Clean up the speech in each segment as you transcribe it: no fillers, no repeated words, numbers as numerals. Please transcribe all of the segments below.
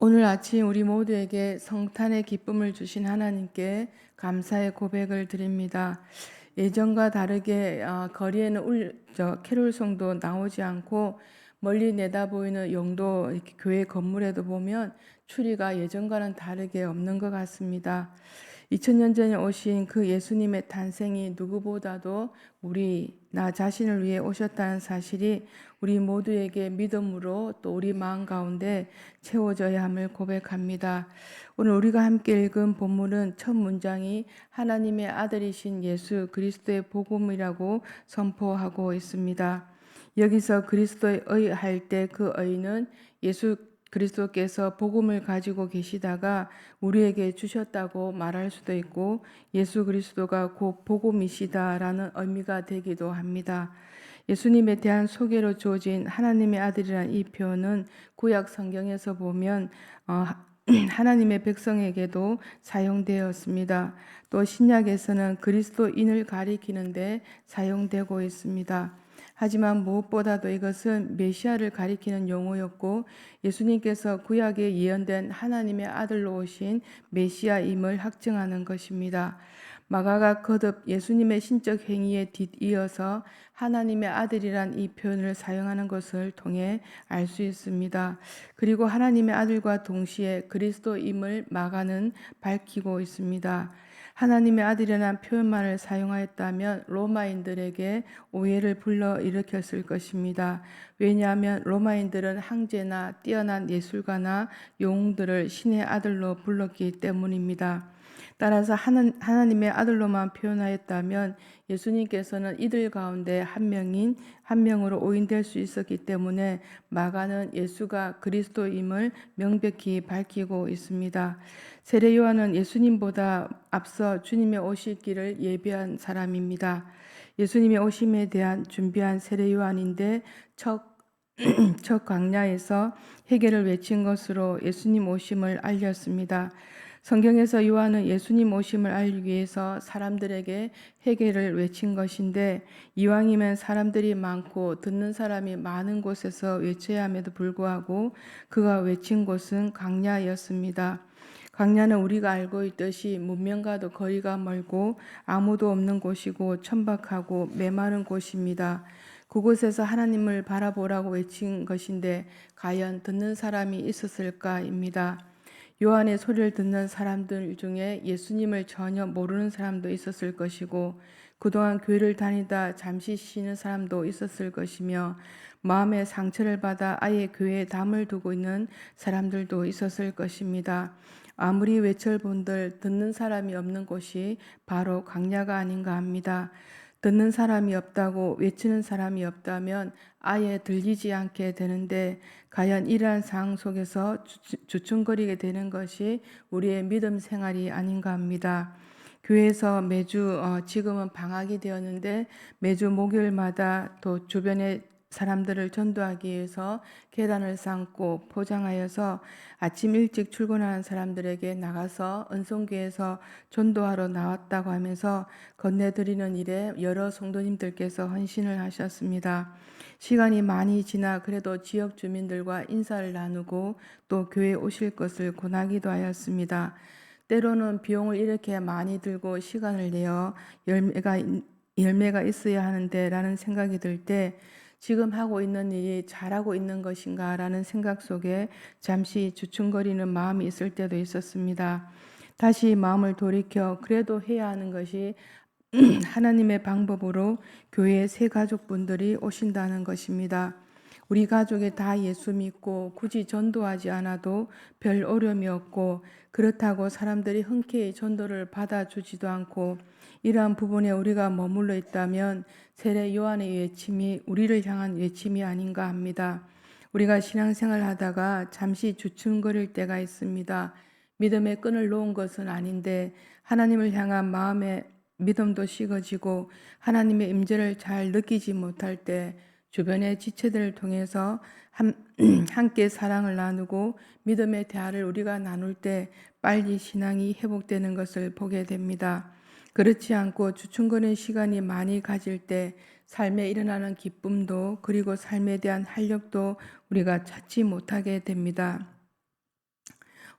오늘 아침 우리 모두에게 성탄의 기쁨을 주신 하나님께 감사의 고백을 드립니다. 예전과 다르게 거리에는 캐롤송도 나오지 않고 멀리 내다보이는 영도 이렇게 교회 건물에도 보면 추리가 예전과는 다르게 없는 것 같습니다. 2000년 전에 오신 그 예수님의 탄생이 누구보다도 나 자신을 위해 오셨다는 사실이 우리 모두에게 믿음으로 또 우리 마음 가운데 채워져야 함을 고백합니다. 오늘 우리가 함께 읽은 본문은 첫 문장이 하나님의 아들이신 예수 그리스도의 복음이라고 선포하고 있습니다. 여기서 그리스도의 의 할 때 그 의는 예수 그리스도께서 복음을 가지고 계시다가 우리에게 주셨다고 말할 수도 있고 예수 그리스도가 곧 복음이시다라는 의미가 되기도 합니다. 예수님에 대한 소개로 주어진 하나님의 아들이라는 이 표현은 구약 성경에서 보면 하나님의 백성에게도 사용되었습니다. 또 신약에서는 그리스도인을 가리키는데 사용되고 있습니다. 하지만 무엇보다도 이것은 메시아를 가리키는 용어였고 예수님께서 구약에 예언된 하나님의 아들로 오신 메시아임을 확증하는 것입니다. 마가가 거듭 예수님의 신적 행위에 뒤이어서 하나님의 아들이란 이 표현을 사용하는 것을 통해 알 수 있습니다. 그리고 하나님의 아들과 동시에 그리스도임을 마가는 밝히고 있습니다. 하나님의 아들이라는 표현만을 사용하였다면 로마인들에게 오해를 불러일으켰을 것입니다. 왜냐하면 로마인들은 황제나 뛰어난 예술가나 영웅들을 신의 아들로 불렀기 때문입니다. 따라서 하나님의 아들로만 표현하였다면 예수님께서는 이들 가운데 한 명으로 오인될 수 있었기 때문에 마가는 예수가 그리스도임을 명백히 밝히고 있습니다. 세례 요한은 예수님보다 앞서 주님의 오실 길을 예비한 사람입니다. 예수님의 오심에 대한 준비한 세례 요한인데 첫 광야에서 회개를 외친 것으로 예수님 오심을 알렸습니다. 성경에서 요한은 예수님 오심을 알리기 위해서 사람들에게 회개를 외친 것인데 이왕이면 사람들이 많고 듣는 사람이 많은 곳에서 외쳐야 함에도 불구하고 그가 외친 곳은 광야였습니다. 광야는 우리가 알고 있듯이 문명과도 거리가 멀고 아무도 없는 곳이고 천박하고 메마른 곳입니다. 그곳에서 하나님을 바라보라고 외친 것인데 과연 듣는 사람이 있었을까입니다. 요한의 소리를 듣는 사람들 중에 예수님을 전혀 모르는 사람도 있었을 것이고 그동안 교회를 다니다 잠시 쉬는 사람도 있었을 것이며 마음의 상처를 받아 아예 교회에 담을 두고 있는 사람들도 있었을 것입니다. 아무리 외철본들 듣는 사람이 없는 곳이 바로 광야가 아닌가 합니다. 듣는 사람이 없다고 외치는 사람이 없다면 아예 들리지 않게 되는데 과연 이러한 상황 속에서 주춤거리게 되는 것이 우리의 믿음 생활이 아닌가 합니다. 교회에서 매주 지금은 방학이 되었는데 매주 목요일마다 또 주변의 사람들을 전도하기 위해서 계단을 쌓고 포장하여서 아침 일찍 출근하는 사람들에게 나가서 은송교에서 전도하러 나왔다고 하면서 건네드리는 일에 여러 성도님들께서 헌신을 하셨습니다. 시간이 많이 지나 그래도 지역 주민들과 인사를 나누고 또 교회에 오실 것을 권하기도 하였습니다. 때로는 비용을 이렇게 많이 들고 시간을 내어 열매가 있어야 하는데 라는 생각이 들 때 지금 하고 있는 일이 잘하고 있는 것인가 라는 생각 속에 잠시 주춤거리는 마음이 있을 때도 있었습니다. 다시 마음을 돌이켜 그래도 해야 하는 것이 하나님의 방법으로 교회에 새 가족분들이 오신다는 것입니다. 우리 가족이 다 예수 믿고 굳이 전도하지 않아도 별 어려움이 없고 그렇다고 사람들이 흔쾌히 전도를 받아주지도 않고 이러한 부분에 우리가 머물러 있다면 세례 요한의 외침이 우리를 향한 외침이 아닌가 합니다. 우리가 신앙생활 하다가 잠시 주춤거릴 때가 있습니다. 믿음의 끈을 놓은 것은 아닌데 하나님을 향한 마음의 믿음도 식어지고 하나님의 임재를 잘 느끼지 못할 때 주변의 지체들을 통해서 함께 사랑을 나누고 믿음의 대화를 우리가 나눌 때 빨리 신앙이 회복되는 것을 보게 됩니다. 그렇지 않고 주춤거리는 시간이 많이 가질 때 삶에 일어나는 기쁨도 그리고 삶에 대한 활력도 우리가 찾지 못하게 됩니다.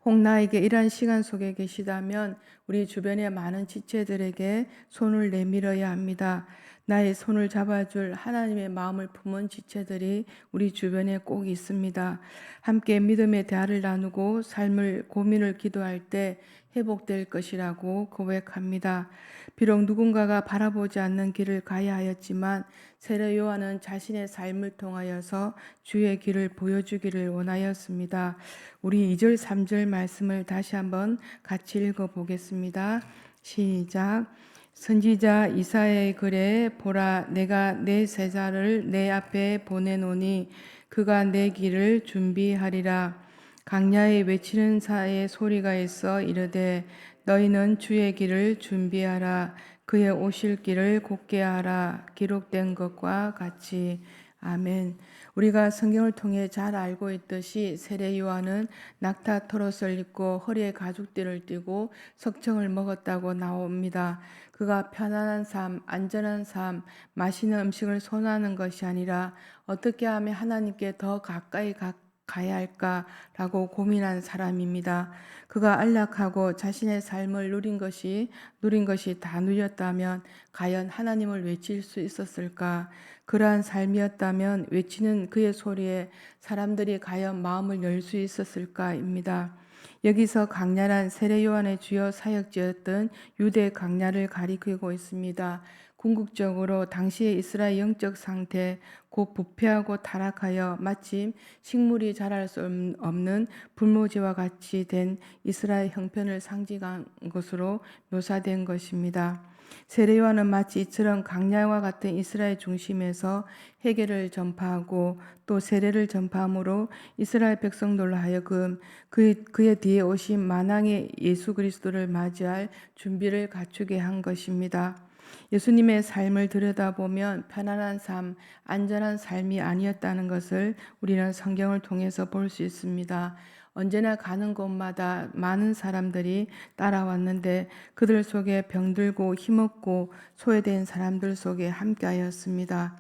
혹 나에게 이러한 시간 속에 계시다면 우리 주변의 많은 지체들에게 손을 내밀어야 합니다. 나의 손을 잡아줄 하나님의 마음을 품은 지체들이 우리 주변에 꼭 있습니다. 함께 믿음의 대화를 나누고 삶을 고민을 기도할 때 회복될 것이라고 고백합니다. 비록 누군가가 바라보지 않는 길을 가야 하였지만 세례 요한은 자신의 삶을 통하여서 주의 길을 보여주기를 원하였습니다. 우리 2절, 3절 말씀을 다시 한번 같이 읽어보겠습니다. 시작. 선지자 이사야의 글에 보라 내가 내 제자를 내 앞에 보내노니 그가 내 길을 준비하리라. 강야에 외치는 자의 소리가 있어 이르되 너희는 주의 길을 준비하라. 그의 오실 길을 곧게 하라. 기록된 것과 같이. 아멘. 우리가 성경을 통해 잘 알고 있듯이 세례 요한은 낙타 토롯을 입고 허리에 가죽띠를 띠고 석청을 먹었다고 나옵니다. 그가 편안한 삶, 안전한 삶, 맛있는 음식을 선호하는 것이 아니라 어떻게 하면 하나님께 더 가까이 가야 할까라고 고민한 사람입니다. 그가 안락하고 자신의 삶을 누린 것이 다 누렸다면 과연 하나님을 외칠 수 있었을까? 그러한 삶이었다면 외치는 그의 소리에 사람들이 과연 마음을 열 수 있었을까입니다. 여기서 강렬한 세례 요한의 주요 사역지였던 유대 강야를 가리키고 있습니다. 궁극적으로 당시의 이스라엘 영적 상태, 곧 부패하고 타락하여 마침 식물이 자랄 수 없는 불모지와 같이 된 이스라엘 형편을 상징한 것으로 묘사된 것입니다. 세례 요한은 마치 이처럼 강야와 같은 이스라엘 중심에서 회개를 전파하고 또 세례를 전파함으로 이스라엘 백성들로 하여금 그의 뒤에 오신 만왕의 예수 그리스도를 맞이할 준비를 갖추게 한 것입니다. 예수님의 삶을 들여다보면 편안한 삶, 안전한 삶이 아니었다는 것을 우리는 성경을 통해서 볼 수 있습니다. 언제나 가는 곳마다 많은 사람들이 따라왔는데 그들 속에 병들고 힘없고 소외된 사람들 속에 함께하였습니다.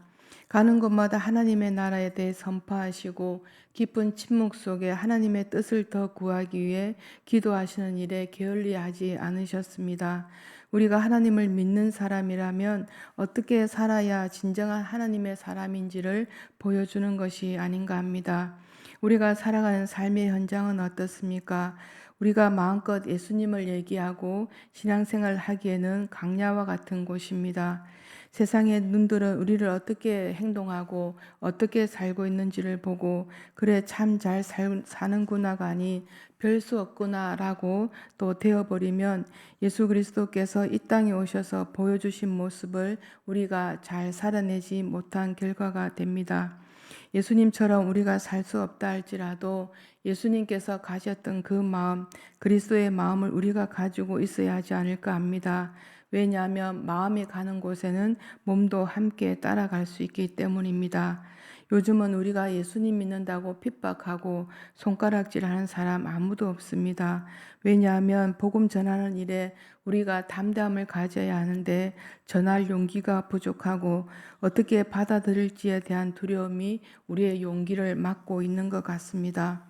가는 곳마다 하나님의 나라에 대해 선포하시고 깊은 침묵 속에 하나님의 뜻을 더 구하기 위해 기도하시는 일에 게을리하지 않으셨습니다. 우리가 하나님을 믿는 사람이라면 어떻게 살아야 진정한 하나님의 사람인지를 보여주는 것이 아닌가 합니다. 우리가 살아가는 삶의 현장은 어떻습니까? 우리가 마음껏 예수님을 얘기하고 신앙생활을 하기에는 강야와 같은 곳입니다. 세상의 눈들은 우리를 어떻게 행동하고 어떻게 살고 있는지를 보고 그래 참 잘 사는구나가 아닌 별 수 없구나라고 또 되어버리면 예수 그리스도께서 이 땅에 오셔서 보여주신 모습을 우리가 잘 살아내지 못한 결과가 됩니다. 예수님처럼 우리가 살 수 없다 할지라도 예수님께서 가졌던 그 마음, 그리스도의 마음을 우리가 가지고 있어야 하지 않을까 합니다. 왜냐하면 마음이 가는 곳에는 몸도 함께 따라갈 수 있기 때문입니다. 요즘은 우리가 예수님 믿는다고 핍박하고 손가락질하는 사람 아무도 없습니다. 왜냐하면 복음 전하는 일에 우리가 담대함을 가져야 하는데 전할 용기가 부족하고 어떻게 받아들일지에 대한 두려움이 우리의 용기를 막고 있는 것 같습니다.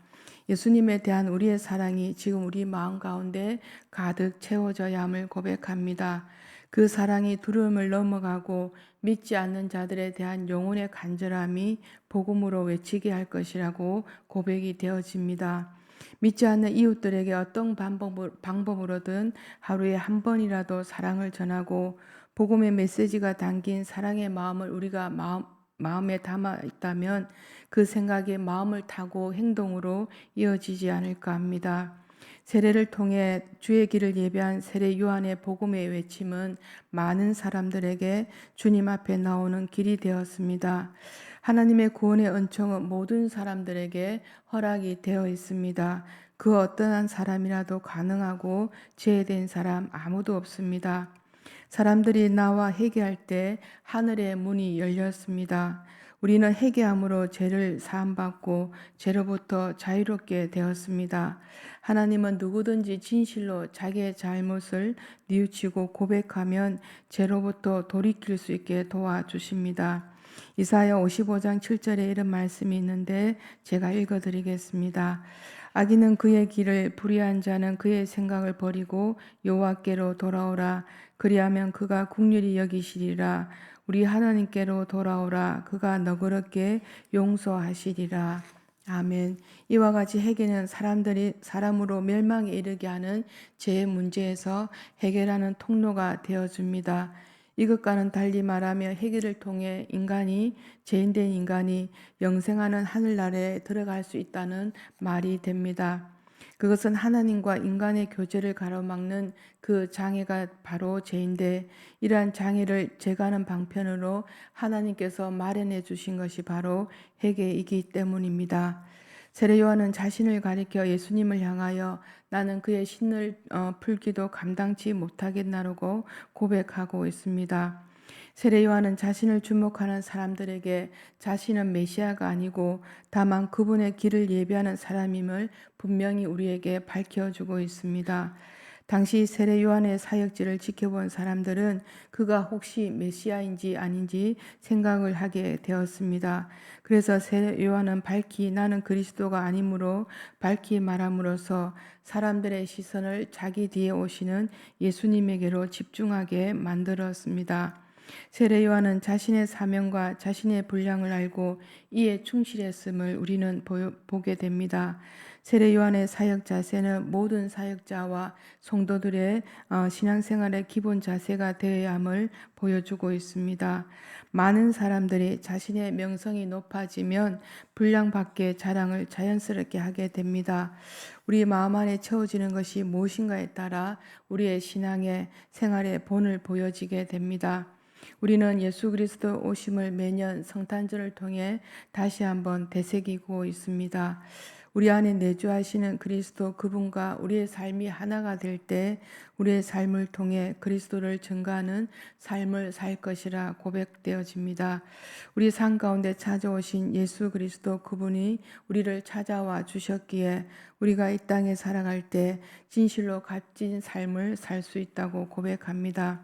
예수님에 대한 우리의 사랑이 지금 우리 마음 가운데 가득 채워져야 함을 고백합니다. 그 사랑이 두려움을 넘어가고 믿지 않는 자들에 대한 영혼의 간절함이 복음으로 외치게 할 것이라고 고백이 되어집니다. 믿지 않는 이웃들에게 어떤 방법으로든 하루에 한 번이라도 사랑을 전하고 복음의 메시지가 담긴 사랑의 마음을 우리가 마음에 담아 있다면 그 생각에 마음을 타고 행동으로 이어지지 않을까 합니다. 세례를 통해 주의 길을 예배한 세례 요한의 복음의 외침은 많은 사람들에게 주님 앞에 나오는 길이 되었습니다. 하나님의 구원의 은총은 모든 사람들에게 허락이 되어 있습니다. 그 어떠한 사람이라도 가능하고 죄된 사람 아무도 없습니다. 사람들이 나와 회개할 때 하늘의 문이 열렸습니다. 우리는 회개함으로 죄를 사함받고 죄로부터 자유롭게 되었습니다. 하나님은 누구든지 진실로 자기의 잘못을 뉘우치고 고백하면 죄로부터 돌이킬 수 있게 도와주십니다. 이사야 55장 7절에 이런 말씀이 있는데 제가 읽어드리겠습니다. 악인은 그의 길을 불의한 자는 그의 생각을 버리고 여호와께로 돌아오라. 그리하면 그가 긍휼히 여기시리라. 우리 하나님께로 돌아오라. 그가 너그럽게 용서하시리라. 아멘. 이와 같이 회개는 사람들이 사람으로 멸망에 이르게 하는 죄의 문제에서 해결하는 통로가 되어줍니다. 이것과는 달리 말하며 회개를 통해 죄인된 인간이 영생하는 하늘나라에 들어갈 수 있다는 말이 됩니다. 그것은 하나님과 인간의 교제를 가로막는 그 장애가 바로 죄인데, 이러한 장애를 제거하는 방편으로 하나님께서 마련해 주신 것이 바로 회개이기 때문입니다. 세례 요한은 자신을 가리켜 예수님을 향하여 나는 그의 신을 풀기도 감당치 못하겠나라고 고백하고 있습니다. 세례 요한은 자신을 주목하는 사람들에게 자신은 메시아가 아니고 다만 그분의 길을 예비하는 사람임을 분명히 우리에게 밝혀주고 있습니다. 당시 세례 요한의 사역지를 지켜본 사람들은 그가 혹시 메시아인지 아닌지 생각을 하게 되었습니다. 그래서 세례 요한은 밝히 나는 그리스도가 아니므로 밝히 말함으로써 사람들의 시선을 자기 뒤에 오시는 예수님에게로 집중하게 만들었습니다. 세례 요한은 자신의 사명과 자신의 분량을 알고 이에 충실했음을 우리는 보게 됩니다. 세례 요한의 사역 자세는 모든 사역자와 성도들의 신앙생활의 기본 자세가 되어야 함을 보여주고 있습니다. 많은 사람들이 자신의 명성이 높아지면 분량 밖의 자랑을 자연스럽게 하게 됩니다. 우리 마음 안에 채워지는 것이 무엇인가에 따라 우리의 신앙의 생활의 본을 보여지게 됩니다. 우리는 예수 그리스도 오심을 매년 성탄절을 통해 다시 한번 되새기고 있습니다. 우리 안에 내주하시는 그리스도 그분과 우리의 삶이 하나가 될 때 우리의 삶을 통해 그리스도를 증거하는 삶을 살 것이라 고백되어집니다. 우리 삶 가운데 찾아오신 예수 그리스도 그분이 우리를 찾아와 주셨기에 우리가 이 땅에 살아갈 때 진실로 값진 삶을 살 수 있다고 고백합니다.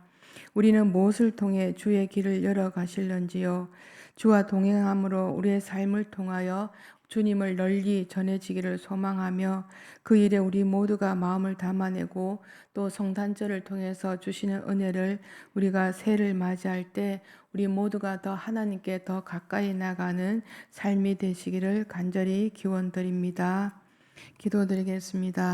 우리는 무엇을 통해 주의 길을 열어 가실런지요. 주와 동행함으로 우리의 삶을 통하여 주님을 널리 전해지기를 소망하며 그 일에 우리 모두가 마음을 담아내고 또 성탄절을 통해서 주시는 은혜를 우리가 새해를 맞이할 때 우리 모두가 더 하나님께 더 가까이 나가는 삶이 되시기를 간절히 기원드립니다. 기도드리겠습니다.